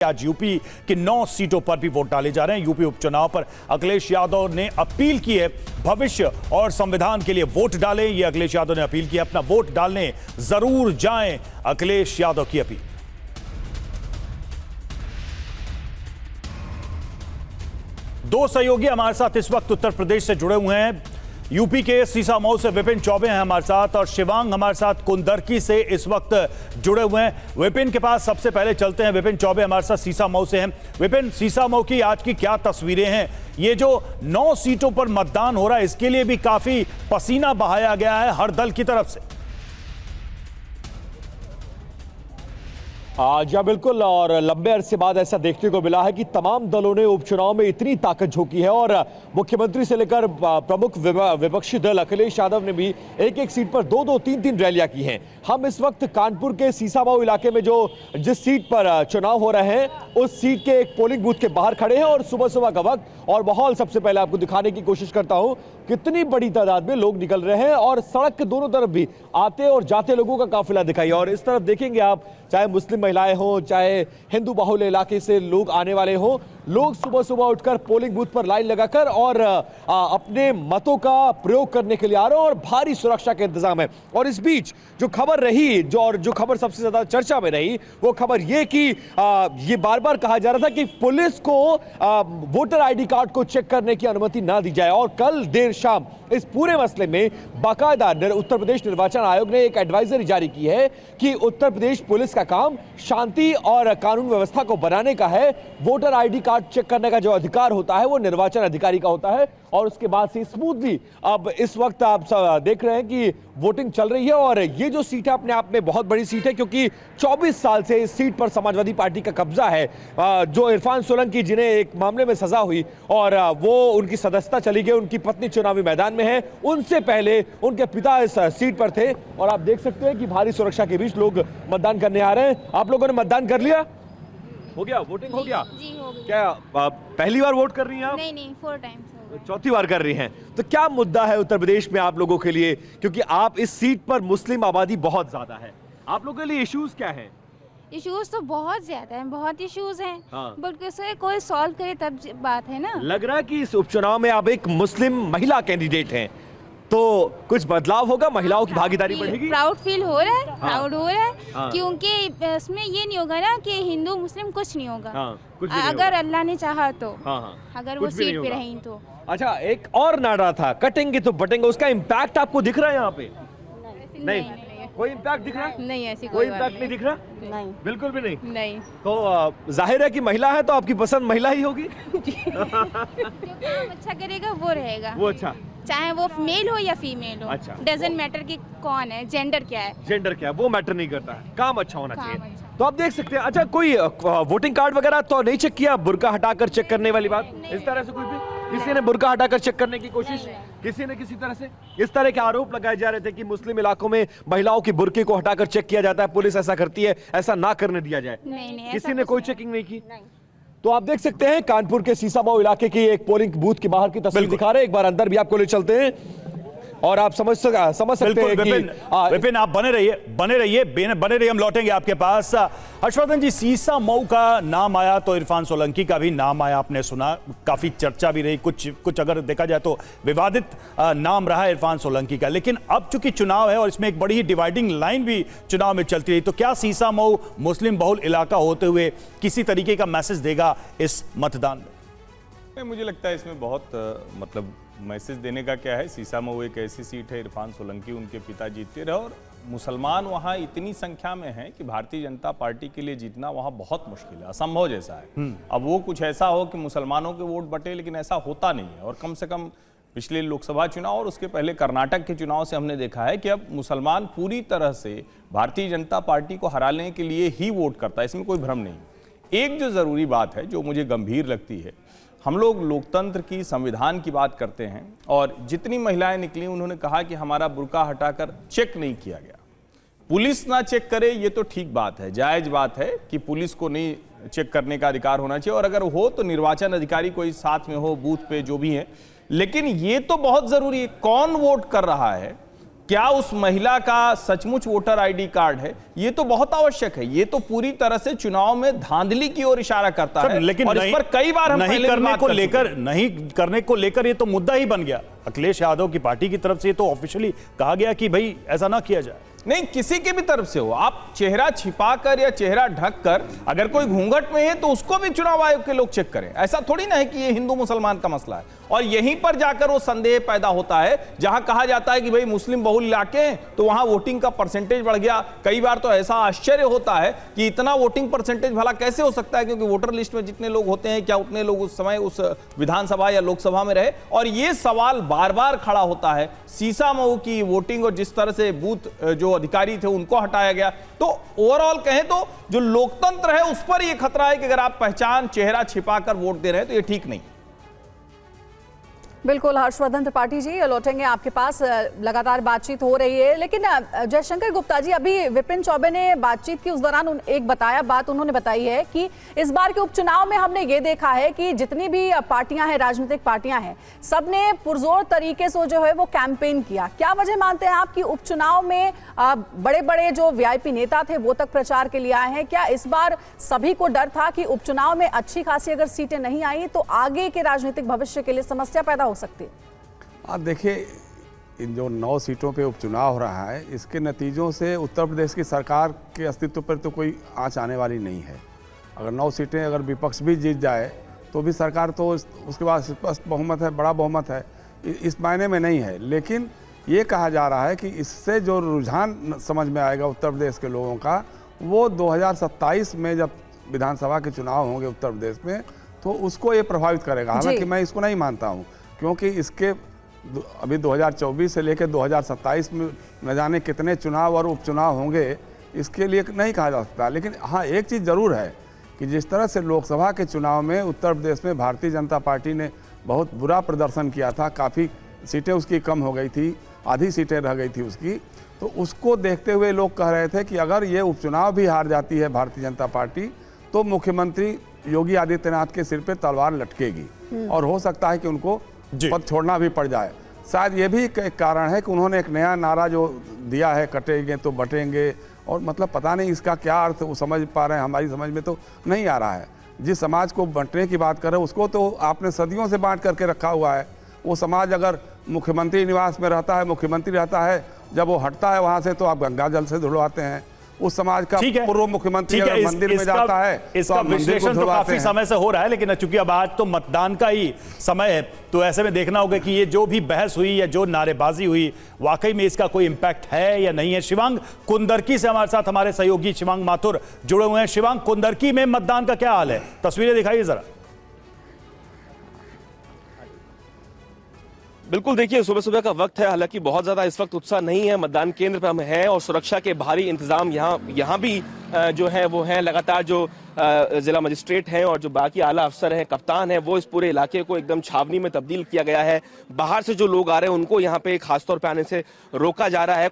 आज यूपी की 9 सीटों पर भी वोट डाले जा रहे हैं। यूपी उपचुनाव पर अखिलेश यादव ने अपील की है, भविष्य और संविधान के लिए वोट डालें। ये अखिलेश यादव ने अपील की, अपना वोट डालने जरूर जाएं, अखिलेश यादव की अपील। दो सहयोगी हमारे साथ इस वक्त उत्तर प्रदेश से जुड़े हुए हैं। यूपी के सीसामऊ से विपिन चौबे हैं हमारे साथ और शिवांग हमारे साथ कुंदरकी से इस वक्त जुड़े हुए हैं। विपिन के पास सबसे पहले चलते हैं। विपिन चौबे हमारे साथ सीसामऊ से हैं। विपिन, सीसामऊ की आज की क्या तस्वीरें हैं? ये जो 9 सीटों पर मतदान हो रहा है, इसके लिए भी काफी पसीना बहाया गया है हर दल की तरफ से। जी बिल्कुल, और लंबे अरसे बाद ऐसा देखने को मिला है कि तमाम दलों ने उपचुनाव में इतनी ताकत झोंकी है और मुख्यमंत्री से लेकर प्रमुख विपक्षी दल अखिलेश यादव ने भी एक एक सीट पर 2-2, 3-3 रैलियां की हैं। हम इस वक्त कानपुर के सीसामऊ इलाके में जिस सीट पर चुनाव हो रहे हैं, उस सीट के एक पोलिंग बूथ के बाहर खड़े हैं और सुबह सुबह का वक्त और माहौल सबसे पहले आपको दिखाने की कोशिश करता हूं। कितनी बड़ी तादाद में लोग निकल रहे हैं और सड़क के दोनों तरफ भी आते और जाते लोगों का काफिला दिखाई। और इस तरफ देखेंगे आप, चाहे मुस्लिम महिलाएं हों, चाहे हिंदू बाहुल्य इलाके से लोग आने वाले हों, लोग सुबह सुबह उठकर पोलिंग बूथ पर लाइन लगाकर और अपने मतों का प्रयोग करने के लिए आ रहे हैं और भारी सुरक्षा का इंतजाम है। और इस बीच जो खबर रही, जो खबर सबसे ज्यादा चर्चा में रही, वो खबर ये कि ये बार बार कहा जा रहा था कि पुलिस को वोटर आईडी कार्ड को चेक करने की अनुमति ना दी जाए। और कल देर शाम इस पूरे मसले में बाकायदा उत्तर प्रदेश निर्वाचन आयोग ने एक एडवाइजरी जारी की है कि उत्तर प्रदेश पुलिस का काम शांति और कानून व्यवस्था को बनाने का है। वोटर आईडी कार्ड चेक करने का जो अधिकार होता है वो निर्वाचन अधिकारी का होता है। और उसके बाद से स्मूथली अब इस वक्त आप देख रहे हैं कि वोटिंग चल रही है। और ये जो सीट है अपने आप में बहुत बड़ी सीट है, क्योंकि 24 साल से इस सीट पर समाजवादी पार्टी का कब्जा है। जो इरफान सोलंकी, जिन्हें एक मामले में सजा हुई और वो उनकी सदस्यता चली गई, उनकी पत्नी चुनावी मैदान में है, उनसे पहले उनके पिता इस सीट पर थे। और आप देख सकते हैं कि भारी सुरक्षा के बीच लोग मतदान करने आ रहे हैं। आप लोगों ने मतदान कर लिया? हो गया, वोटिंग हो गया? जी हो गया। क्या पहली बार वोट कर रही हैं आप? नहीं 4 टाइम्स। चौथी बार कर रही हैं। तो क्या मुद्दा है उत्तर प्रदेश में आप लोगों के लिए, क्योंकि आप इस सीट पर मुस्लिम आबादी बहुत ज्यादा है, आप लोगों के लिए इश्यूज क्या हैं? इश्यूज तो बहुत ज्यादा हैं, बहुत इश्यूज हैं। हाँ। बट उसे कोई सॉल्व करे तब बात है ना। लग रहा है कि इस उपचुनाव में आप एक मुस्लिम महिला कैंडिडेट हैं, तो कुछ बदलाव होगा, महिलाओं की भागीदारी बढ़ेगी? प्राउड फील हो रहा है। हाँ। प्राउड हो रहा है। हाँ। क्योंकि इसमें ये नहीं होगा ना कि हिंदू मुस्लिम कुछ नहीं होगा। हाँ, कुछ भी नहीं अगर होगा। अल्लाह ने चाहा तो। हाँ। अगर वो कुछ भी नहीं सीट पे होगा। रही तो। अच्छा, एक और नारा था, कटेंगे तो बटेंगे, उसका इम्पैक्ट आपको दिख रहा है यहाँ पे? नहीं, कोई इम्पैक्ट दिख रहा है? नहीं, ऐसी कोई इम्पैक्ट नहीं दिख रहा? नहीं, बिल्कुल भी नहीं। नहीं। तो जाहिर है कि महिला है तो आपकी पसंद महिला ही होगी। जो काम अच्छा करेगा वो रहेगा। वो अच्छा, चाहे वो मेल हो या फीमेल हो। अच्छा। डजंट मैटर कि कौन है, जेंडर क्या है। जेंडर क्या है वो मैटर नहीं करता है, काम अच्छा होना काम चाहिए। अच्छा। तो आप देख सकते हैं। अच्छा, कोई वोटिंग कार्ड वगैरह तो नहीं चेक किया? बुर्का हटाकर चेक करने वाली बात इस तरह से कुछ भी? किसी ने बुर्का हटाकर चेक करने की कोशिश? किसी ने किसी तरह से इस तरह के आरोप लगाए जा रहे थे कि मुस्लिम इलाकों में महिलाओं की बुर्के को हटाकर चेक किया जाता है, पुलिस ऐसा करती है, ऐसा ना करने दिया जाए। नहीं, किसी ने कोई चेकिंग नहीं की? तो आप देख सकते हैं कानपुर के सीसामऊ इलाके की एक पोलिंग बूथ के बाहर की तस्वीर दिखा रहे हैं। एक बार अंदर भी आपको ले चलते हैं और आप समझ सकते हैं कि विपिन आप बने रहिए, हम लौटेंगे आपके पास। हर्षवर्धन जी, सीसामऊ का नाम आया तो इरफान सोलंकी का भी नाम आया, आपने सुना, काफी चर्चा भी रही, कुछ अगर देखा जाए तो विवादित नाम रहा इरफान सोलंकी का। लेकिन अब चूंकि चुनाव है और इसमें एक बड़ी ही डिवाइडिंग लाइन भी चुनाव में चलती रही, तो क्या सीसामऊ मुस्लिम बहुल इलाका होते हुए किसी तरीके का मैसेज देगा इस मतदान में? मुझे लगता है इसमें बहुत मतलब मैसेज देने का क्या है। सीसामऊ एक ऐसी सीट है, इरफान सोलंकी उनके पिता जीतते रहे और मुसलमान वहाँ इतनी संख्या में हैं कि भारतीय जनता पार्टी के लिए जीतना वहाँ बहुत मुश्किल है, असंभव जैसा है। अब वो कुछ ऐसा हो कि मुसलमानों के वोट बटे, लेकिन ऐसा होता नहीं है। और कम से कम पिछले लोकसभा चुनाव और उसके पहले कर्नाटक के चुनाव से हमने देखा है कि अब मुसलमान पूरी तरह से भारतीय जनता पार्टी को हराने के लिए ही वोट करता है, इसमें कोई भ्रम नहीं। एक जो ज़रूरी बात है, जो मुझे गंभीर लगती है, हम लोग लोकतंत्र की, संविधान की बात करते हैं और जितनी महिलाएं निकली उन्होंने कहा कि हमारा बुर्का हटाकर चेक नहीं किया गया। पुलिस ना चेक करे ये तो ठीक बात है, जायज बात है कि पुलिस को नहीं चेक करने का अधिकार होना चाहिए, और अगर हो तो निर्वाचन अधिकारी कोई साथ में हो, बूथ पे जो भी है। लेकिन ये तो बहुत जरूरी है, कौन वोट कर रहा है, क्या उस महिला का सचमुच वोटर आईडी कार्ड है, ये तो बहुत आवश्यक है। ये तो पूरी तरह से चुनाव में धांधली की ओर इशारा करता है। लेकिन और इस पर कई बार हम नहीं पहले भी करने बात को कर चुके लेकर हैं। नहीं करने को लेकर ये तो मुद्दा ही बन गया। अखिलेश यादव की पार्टी की तरफ से ये तो ऑफिशियली कहा गया कि भाई ऐसा ना किया जाए। नहीं, किसी की भी तरफ से हो, आप चेहरा छिपाकर या चेहरा ढककर अगर कोई घूंघट में है तो उसको भी चुनाव आयोग के लोग चेक करें। ऐसा थोड़ी ना है कि ये हिंदू मुसलमान का मसला है। और यहीं पर जाकर वो संदेह पैदा होता है जहां कहा जाता है कि भाई मुस्लिम बहुल इलाके हैं तो वहां वोटिंग का परसेंटेज बढ़ गया। कई बार तो ऐसा आश्चर्य होता है कि इतना वोटिंग परसेंटेज भला कैसे हो सकता है, क्योंकि वोटर लिस्ट में जितने लोग होते हैं क्या उतने लोग उस समय उस विधानसभा या लोकसभा में रहे। और ये सवाल बार बार खड़ा होता है। सीसामऊ की वोटिंग और जिस तरह से बूथ जो अधिकारी थे उनको हटाया गया, तो ओवरऑल कहें तो जो लोकतंत्र है उस पर यह खतरा है कि अगर आप पहचान चेहरा छिपाकर वोट दे रहे हैं तो ये ठीक नहीं। बिल्कुल हर्षवर्धन त्रिपाठी जी, लौटेंगे आपके पास। लगातार बातचीत हो रही है, लेकिन जयशंकर गुप्ता जी, अभी विपिन चौबे ने बातचीत की उस दौरान एक बात उन्होंने बताई है कि इस बार के उपचुनाव में हमने ये देखा है कि जितनी भी पार्टियां हैं, राजनीतिक पार्टियां हैं, सबने पुरजोर तरीके से जो है वो कैंपेन किया। क्या वजह मानते हैं आप कि उपचुनाव में बड़े बड़े जो वीआईपी नेता थे वो तक प्रचार के लिए आए हैं? क्या इस बार सभी को डर था कि उपचुनाव में अच्छी खासी अगर सीटें नहीं आई तो आगे के राजनीतिक भविष्य के लिए समस्या पैदा हो सकती है? आप देखिए, इन जो 9 सीटों पे उपचुनाव हो रहा है, इसके नतीजों से उत्तर प्रदेश की सरकार के अस्तित्व पर तो कोई आंच आने वाली नहीं है। अगर 9 सीटें अगर विपक्ष भी जीत जाए तो भी सरकार तो उसके बाद स्पष्ट बहुमत है, बड़ा बहुमत है, इस मायने में नहीं है। लेकिन ये कहा जा रहा है कि इससे जो रुझान समझ में आएगा उत्तर प्रदेश के लोगों का, वो 2027 में जब विधानसभा के चुनाव होंगे उत्तर प्रदेश में, तो उसको ये प्रभावित करेगा। हालांकि मैं इसको नहीं मानता हूँ, क्योंकि इसके अभी 2024 से लेकर 2027 में न जाने कितने चुनाव और उपचुनाव होंगे, इसके लिए नहीं कहा जा सकता। लेकिन हाँ, एक चीज़ ज़रूर है कि जिस तरह से लोकसभा के चुनाव में उत्तर प्रदेश में भारतीय जनता पार्टी ने बहुत बुरा प्रदर्शन किया था, काफ़ी सीटें उसकी कम हो गई थी, आधी सीटें रह गई थी उसकी, तो उसको देखते हुए लोग कह रहे थे कि अगर ये उपचुनाव भी हार जाती है भारतीय जनता पार्टी तो मुख्यमंत्री योगी आदित्यनाथ के सिर पे तलवार लटकेगी और हो सकता है कि उनको पद छोड़ना भी पड़ जाए। शायद ये भी एक कारण है कि उन्होंने एक नया नारा जो दिया है, कटेंगे तो बटेंगे, और मतलब पता नहीं इसका क्या अर्थ वो समझ पा रहे हैं, हमारी समझ में तो नहीं आ रहा है। जिस समाज को बांटने की बात कर रहे हैं उसको तो आपने सदियों से बांट करके रखा हुआ है। वो समाज अगर मुख्यमंत्री निवास में रहता है, मुख्यमंत्री रहता है, जब वो हटता है वहाँ से तो आप गंगा जल से धुलवाते हैं। उस समाज का पूर्व मुख्यमंत्री अगर मंदिर में जाता है इसका विश्लेषण तो काफी समय से हो रहा है, लेकिन चूंकि अब आज तो मतदान का ही समय है, तो ऐसे में देखना होगा कि ये जो भी बहस हुई या जो नारेबाजी हुई, वाकई में इसका कोई इंपैक्ट है या नहीं है। शिवांग कुंदरकी से हमारे साथ हमारे सहयोगी शिवांग माथुर जुड़े हुए हैं। शिवांग, कुंदरकी में मतदान का क्या हाल है? तस्वीरें दिखाइए जरा। बिल्कुल, देखिए सुबह सुबह का वक्त है, हालांकि बहुत ज्यादा इस वक्त उत्साह नहीं है। मतदान केंद्र पर हम हैं और सुरक्षा के भारी इंतजाम यहाँ भी जो है वो है। लगातार जो जिला मजिस्ट्रेट हैं और जो बाकी आला अफसर हैं, कप्तान हैं, वो इस पूरे इलाके को एकदम छावनी में तब्दील किया गया है। बाहर से जो लोग आ रहे हैं उनको यहाँ पे खासतौर पे आने से रोका जा रहा है।